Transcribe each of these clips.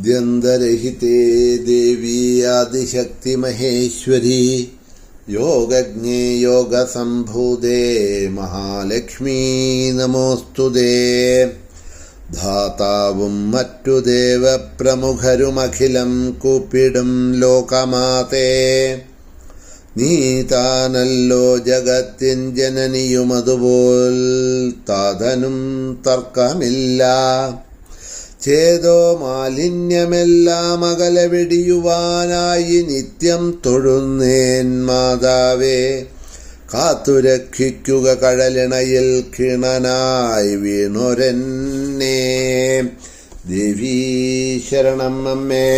ആദ്യന്തരഹിതേ ദേവി ആദിശക്തി മഹേശ്വരി യോഗജ്ഞേ യോഗസംഭൂതേ മഹാലക്ഷ്മീ നമോസ്തുതേ. ധാതാവും മറ്റു ദേവപ്രമുഖരുമഖിലം കൂപ്പിടും ലോകമാതേ. നീതാനല്ലോ ജഗത്തിൻ ജനനിയുമതുപോൽ താതനും തർക്കമില്ല. ചേതോ മാലിന്യമെല്ലാം അകലെ വെടിയുവാനായി നിത്യം തൊഴുന്നേൻ മാതാവേ. കാത്തുരക്ഷിക്കുക കഴലിണയിൽ കിണനായി വീണൊരെന്നെ. ദേവീ ശരണം അമ്മേ.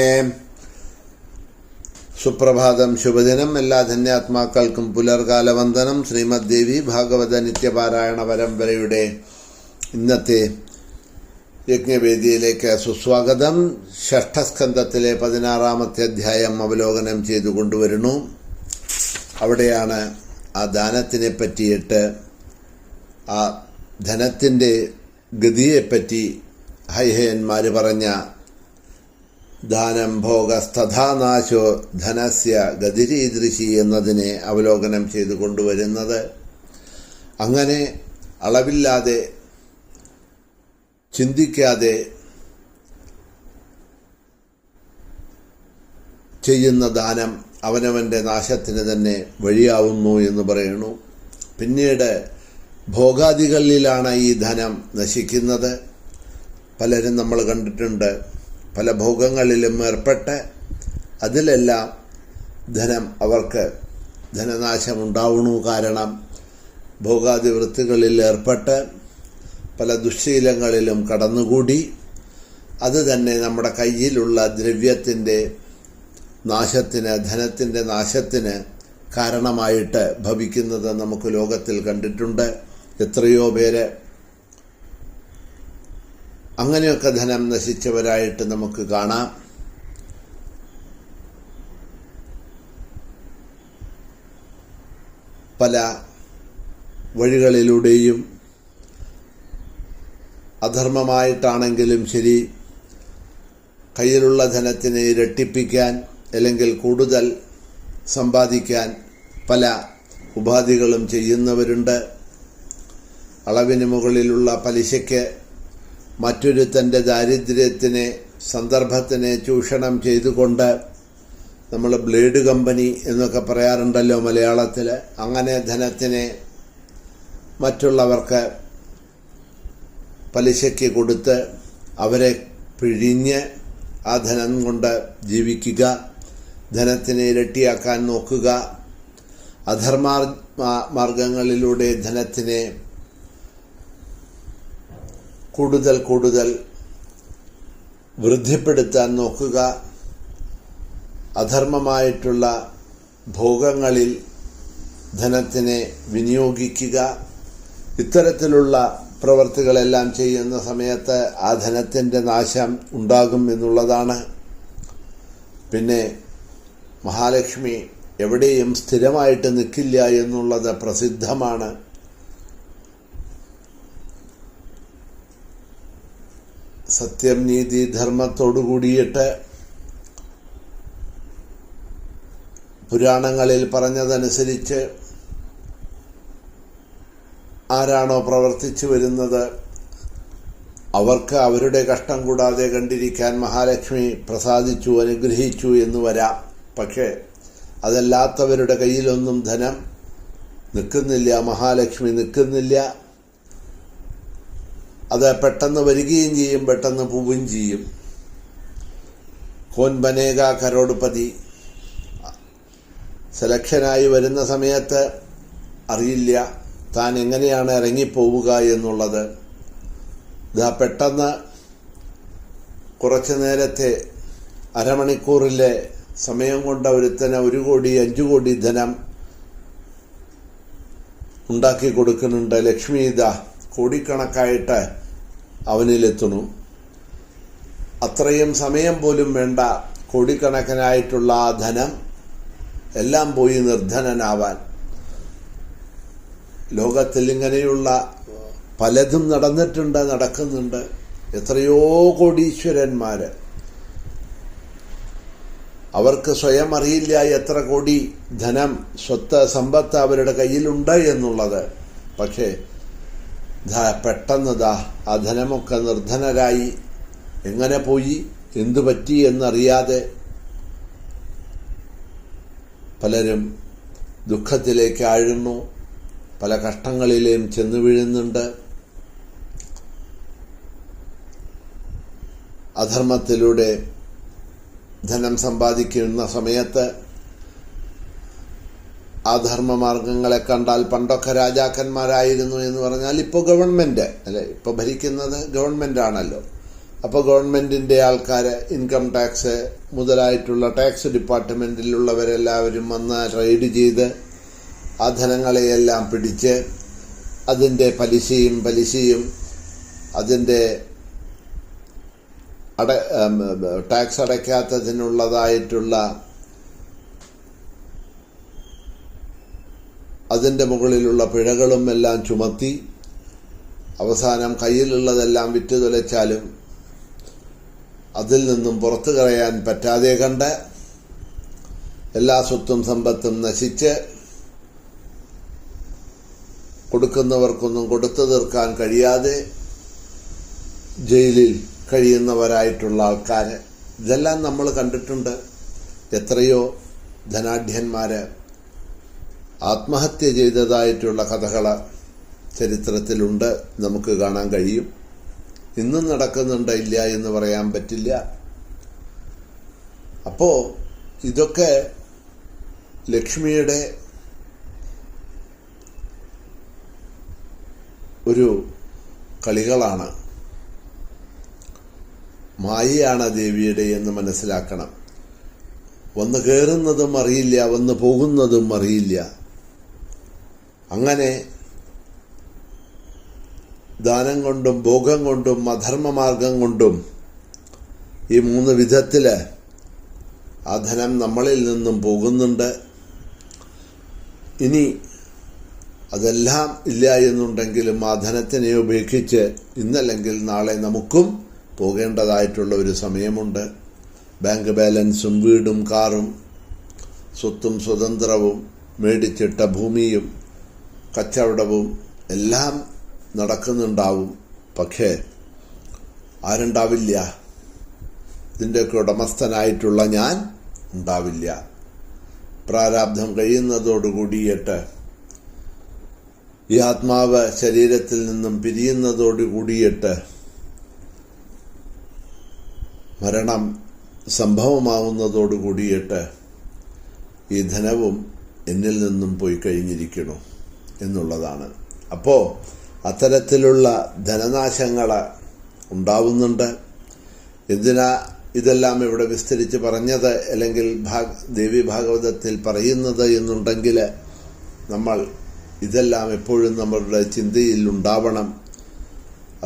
സുപ്രഭാതം, ശുഭദിനം. എല്ലാ ധന്യാത്മാക്കൾക്കും പുലർകാല വന്ദനം. ശ്രീമദ് ദേവി ഭാഗവത നിത്യപാരായണ പരമ്പരയുടെ ഇന്നത്തെ യജ്ഞവേദിയിലേക്ക് സുസ്വാഗതം. ഷഷ്ഠസ്കന്ധത്തിലെ 16-ാമത്തെ അധ്യായം അവലോകനം ചെയ്തു കൊണ്ടുവരുന്നു. അവിടെയാണ് ആ ദാനത്തിനെ പറ്റിയിട്ട്, ആ ധനത്തിൻ്റെ ഗതിയെപ്പറ്റി ഹൈഹയന്മാർ പറഞ്ഞ ദാനം ഭോഗസ്തഥാനാശോ ധനസ്യ ഗതിരീദൃശി എന്നതിനെ അവലോകനം ചെയ്തു കൊണ്ടുവരുന്നത്. അങ്ങനെ അളവില്ലാതെ ചിന്തിക്കാതെ ചെയ്യുന്ന ദാനം അവനവൻ്റെ നാശത്തിന് തന്നെ വഴിയാവുന്നു എന്ന് പറയുന്നു. പിന്നീട് ഭോഗാദികളിലാണ് ഈ ധനം നശിക്കുന്നത്. പലരും നമ്മൾ കണ്ടിട്ടുണ്ട്, പല ഭോഗങ്ങളിലും ഏർപ്പെട്ട് അതിലെല്ലാം ധനം അവർക്ക് ധനനാശമുണ്ടാവുന്നു. കാരണം ഭോഗാദി വൃത്തികളിൽ ഏർപ്പെട്ട് പല ദുശ്ശീലങ്ങളിലും കടന്നുകൂടി അത് തന്നെ നമ്മുടെ കയ്യിലുള്ള ദ്രവ്യത്തിൻ്റെ നാശത്തിന്, ധനത്തിൻ്റെ നാശത്തിന് കാരണമായിട്ട് ഭവിക്കുന്നത് നമുക്ക് ലോകത്തിൽ കണ്ടിട്ടുണ്ട്. എത്രയോ പേര് അങ്ങനെയൊക്കെ ധനം നശിച്ചവരായിട്ട് നമുക്ക് കാണാം. പല വഴികളിലൂടെയും അധർമ്മമായിട്ടാണെങ്കിലും ശരി, കയ്യിലുള്ള ധനത്തിനെ ഇരട്ടിപ്പിക്കാൻ അല്ലെങ്കിൽ കൂടുതൽ സമ്പാദിക്കാൻ പല ഉപാധികളും ചെയ്യുന്നവരുണ്ട്. അളവിന് മുകളിലുള്ള പലിശയ്ക്ക് മറ്റൊരുത്തൻ്റെ ദാരിദ്ര്യത്തിനെ, സന്ദർഭത്തിനെ ചൂഷണം ചെയ്തുകൊണ്ട്, നമ്മൾ ബ്ലേഡ് കമ്പനി എന്നൊക്കെ പറയാറുണ്ടല്ലോ മലയാളത്തിൽ, അങ്ങനെ ധനത്തിനെ മറ്റുള്ളവർക്ക് പലിശയ്ക്ക് കൊടുത്ത് അവരെ പിഴിഞ്ഞ് ആ ധനം കൊണ്ട് ജീവിക്കുക, ധനത്തിനെ ഇരട്ടിയാക്കാൻ നോക്കുക, മാർഗങ്ങളിലൂടെ ധനത്തിനെ കൂടുതൽ കൂടുതൽ വൃദ്ധിപ്പെടുത്താൻ നോക്കുക, അധർമ്മമായിട്ടുള്ള ഭോഗങ്ങളിൽ ധനത്തിനെ വിനിയോഗിക്കുക. ഇത്തരത്തിലുള്ള പ്രവർത്തികളെല്ലാം ചെയ്യുന്ന സമയത്ത് ആ ധനത്തിൻ്റെ നാശം ഉണ്ടാകും എന്നുള്ളതാണ്. പിന്നെ മഹാലക്ഷ്മി എവിടെയും സ്ഥിരമായിട്ട് നിൽക്കില്ല എന്നുള്ളത് പ്രസിദ്ധമാണ്. സത്യം, നീതി, ധർമ്മത്തോടു കൂടിയിട്ട് പുരാണങ്ങളിൽ പറഞ്ഞതനുസരിച്ച് ആരാണോ പ്രവർത്തിച്ചു വരുന്നത് അവർക്ക് അവരുടെ കഷ്ടം കൂടാതെ കണ്ടിരിക്കാൻ മഹാലക്ഷ്മി പ്രസാദിച്ചു, അനുഗ്രഹിച്ചു എന്ന് വരാം. പക്ഷേ അതല്ലാത്തവരുടെ കയ്യിലൊന്നും ധനം നിൽക്കുന്നില്ല, മഹാലക്ഷ്മി നിൽക്കുന്നില്ല. അത് പെട്ടെന്ന് വരികയും ചെയ്യും, പെട്ടെന്ന് പോവുകയും ചെയ്യും. കോൻ ബനേഗ കരോഡ്പതി സെലക്ഷനായി വരുന്ന സമയത്ത് അറിയില്ല താൻ എങ്ങനെയാണ് ഇറങ്ങിപ്പോവുക എന്നുള്ളത്. ഇതാ പെട്ടെന്ന് കുറച്ചു നേരത്തെ അരമണിക്കൂറിലെ സമയം കൊണ്ട് ഒരുത്തന് 1 കോടി 5 കോടി ധനം ഉണ്ടാക്കി കൊടുക്കുന്നുണ്ട്. ലക്ഷ്മി ഇതാ കോടിക്കണക്കായിട്ട് അവനിലെത്തുന്നു. അത്രയും സമയം പോലും വേണ്ട കോടിക്കണക്കിനായിട്ടുള്ള ആ ധനം എല്ലാം പോയി നിർധനനാവാൻ. ലോകത്തിൽ ഇങ്ങനെയുള്ള പലതും നടന്നിട്ടുണ്ട്, നടക്കുന്നുണ്ട്. എത്രയോ കോടീശ്വരന്മാർ അവർക്ക് സ്വയം അറിയില്ല എത്ര കോടി ധനം, സ്വത്ത്, സമ്പത്ത് അവരുടെ കയ്യിലുണ്ട് എന്നുള്ളത്. പക്ഷേ പെട്ടെന്ന് ആ ധനമൊക്കെ നിർധനരായി. എങ്ങനെ പോയി, എന്തു പറ്റി എന്നറിയാതെ പലരും ദുഃഖത്തിലേക്ക് ആഴുന്നു, പല കഷ്ടങ്ങളിലേയും ചെന്നു വീഴുന്നുണ്ട്. അധർമ്മത്തിലൂടെ ധനം സമ്പാദിക്കുന്ന സമയത്ത് ആ ധർമ്മമാർഗങ്ങളെ കണ്ടാൽ, പണ്ടൊക്കെ രാജാക്കന്മാരായിരുന്നു എന്ന് പറഞ്ഞാൽ ഇപ്പോൾ ഗവൺമെൻറ് അല്ലെ, ഇപ്പോൾ ഭരിക്കുന്നത് ഗവൺമെൻറ് ആണല്ലോ. അപ്പോൾ ഗവൺമെൻറ്റിൻ്റെ ആൾക്കാർ, ഇൻകം ടാക്സ് മുതലായിട്ടുള്ള ടാക്സ് ഡിപ്പാർട്ട്മെൻറ്റിലുള്ളവരെല്ലാവരും വന്ന് റെയ്ഡ് ചെയ്ത് ആ ധനങ്ങളെയെല്ലാം പിടിച്ച് അതിൻ്റെ പലിശയും അതിൻ്റെ ടാക്സ് അടയ്ക്കാത്തതിനുള്ളതായിട്ടുള്ള അതിൻ്റെ മുകളിലുള്ള പിഴകളും എല്ലാം ചുമത്തി അവസാനം കയ്യിലുള്ളതെല്ലാം വിറ്റ് തുലച്ചാലും അതിൽ നിന്നും പുറത്തു കളയാൻ പറ്റാതെ കണ്ട് എല്ലാ സ്വത്തും സമ്പത്തും നശിച്ച് കൊടുക്കുന്നവർക്കൊന്നും കൊടുത്തു തീർക്കാൻ കഴിയാതെ ജയിലിൽ കഴിയുന്നവരായിട്ടുള്ള ആൾക്കാർ, ഇതെല്ലാം നമ്മൾ കണ്ടിട്ടുണ്ട്. എത്രയോ ധനാഢ്യന്മാർ ആത്മഹത്യ ചെയ്തതായിട്ടുള്ള കഥകൾ ചരിത്രത്തിലുണ്ട്, നമുക്ക് കാണാൻ കഴിയും. ഇന്നും നടക്കുന്നുണ്ട്, ഇല്ല എന്ന് പറയാൻ പറ്റില്ല. അപ്പോൾ ഇതൊക്കെ ലക്ഷ്മിയുടെ ഒരു കളികളാണ്, മായയാണ് ദേവിയുടെ എന്ന് മനസ്സിലാക്കണം. വന്ന് കയറുന്നതും അറിയില്ല, വന്ന് പോകുന്നതും അറിയില്ല. അങ്ങനെ ദാനം കൊണ്ടും ഭോഗം കൊണ്ടും അധർമ്മമാർഗം കൊണ്ടും ഈ 3 വിധത്തിൽ ആ ധനം നമ്മളിൽ നിന്നും പോകുന്നുണ്ട്. ഇനി അതെല്ലാം ഇല്ല എന്നുണ്ടെങ്കിലും ആ ധനത്തിനെ ഉപേക്ഷിച്ച് ഇന്നല്ലെങ്കിൽ നാളെ നമുക്കും പോകേണ്ടതായിട്ടുള്ള ഒരു സമയമുണ്ട്. ബാങ്ക് ബാലൻസും വീടും കാറും സ്വത്തും സ്വതന്ത്രവും മേടിച്ചിട്ട ഭൂമിയും കച്ചവടവും എല്ലാം നടക്കുന്നുണ്ടാവും. പക്ഷേ ആരുണ്ടാവില്ല, ഇതിൻ്റെയൊക്കെ ഉടമസ്ഥനായിട്ടുള്ള ഞാൻ ഉണ്ടാവില്ല. പ്രാരാബ്ധം കഴിയുന്നതോടുകൂടിയിട്ട് ഈ ആത്മാവ് ശരീരത്തിൽ നിന്നും പിരിയുന്നതോടുകൂടിയിട്ട് മരണം സംഭവമാവുന്നതോടുകൂടിയിട്ട് ഈ ധനവും എന്നിൽ നിന്നും പോയി കഴിഞ്ഞിരിക്കുന്നു എന്നുള്ളതാണ്. അപ്പോൾ അത്തരത്തിലുള്ള ധനനാശങ്ങൾ ഉണ്ടാവുന്നുണ്ട്. എന്തിനാ ഇതെല്ലാം ഇവിടെ വിസ്തരിച്ച് പറഞ്ഞത്, അല്ലെങ്കിൽ ദേവി ഭാഗവതത്തിൽ പറയുന്നത് എന്നുണ്ടെങ്കിൽ നമ്മൾ ഇതെല്ലാം എപ്പോഴും നമ്മളുടെ ചിന്തയിൽ ഉണ്ടാവണം.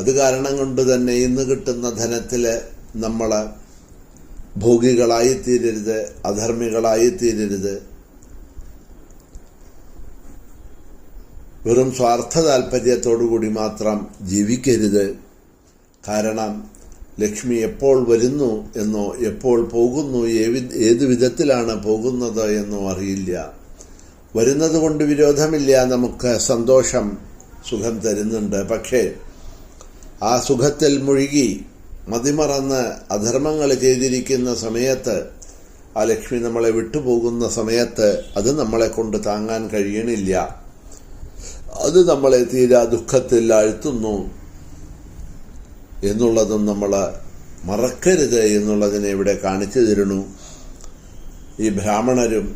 അത് കാരണം കൊണ്ട് തന്നെ ഇന്ന് കിട്ടുന്ന ധനത്തിൽ നമ്മൾ ഭോഗികളായിത്തീരരുത്, അധർമ്മികളായിത്തീരരുത്, വെറും സ്വാർത്ഥ താല്പര്യത്തോടുകൂടി മാത്രം ജീവിക്കരുത്. കാരണം ലക്ഷ്മി എപ്പോൾ വരുന്നു എന്നോ എപ്പോൾ പോകുന്നു, ഏത് വിധത്തിലാണ് പോകുന്നത് എന്നോ അറിയില്ല. വരുന്നത് കൊണ്ട് വിരോധമില്ല, നമുക്ക് സന്തോഷം, സുഖം തരുന്നുണ്ട്. പക്ഷേ ആ സുഖത്തിൽ മുഴുകി മതിമറന്ന് അധർമ്മങ്ങൾ ചെയ്തിരിക്കുന്ന സമയത്ത്, ആ ലക്ഷ്മി നമ്മളെ വിട്ടുപോകുന്ന സമയത്ത് അത് നമ്മളെ കൊണ്ട് താങ്ങാൻ കഴിയണില്ല. അത് നമ്മളെ തീരാ ദുഃഖത്തിൽ ആഴ്ത്തുന്നു എന്നുള്ളതും നമ്മൾ മറക്കരുത് എന്നുള്ളതിനെ ഇവിടെ കാണിച്ചു തരുന്നു. ഈ ബ്രാഹ്മണരും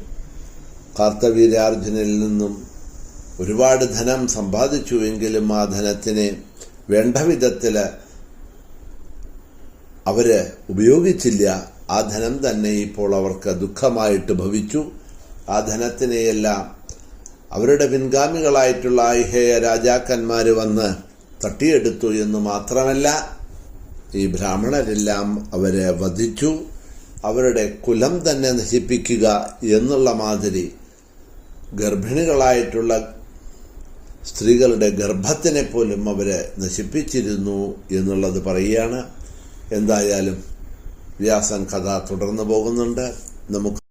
കാർത്തവീര്യാർജുനിൽ നിന്നും ഒരുപാട് ധനം സമ്പാദിച്ചുവെങ്കിലും ആ ധനത്തിനെ വേണ്ട വിധത്തിൽ അവര് ഉപയോഗിച്ചില്ല. ആ ധനം തന്നെ ഇപ്പോൾ അവർക്ക് ദുഃഖമായിട്ട് ഭവിച്ചു. ആ ധനത്തിനെയെല്ലാം അവരുടെ പിൻഗാമികളായിട്ടുള്ള ഐഹേയ രാജാക്കന്മാർ വന്ന് തട്ടിയെടുത്തു എന്ന് മാത്രമല്ല, ഈ ബ്രാഹ്മണരെല്ലാം അവരെ വധിച്ചു. അവരുടെ കുലം തന്നെ നശിപ്പിക്കുക എന്നുള്ള മാതിരി ഗർഭിണികളായിട്ടുള്ള സ്ത്രീകളുടെ ഗർഭത്തിനെ പോലും അവരെ നശിപ്പിച്ചിരുന്നു എന്നുള്ളത് പറയുകയാണ്. എന്തായാലും വ്യാസൻ കഥ തുടർന്നു പോകുന്നുണ്ട്. നമുക്ക്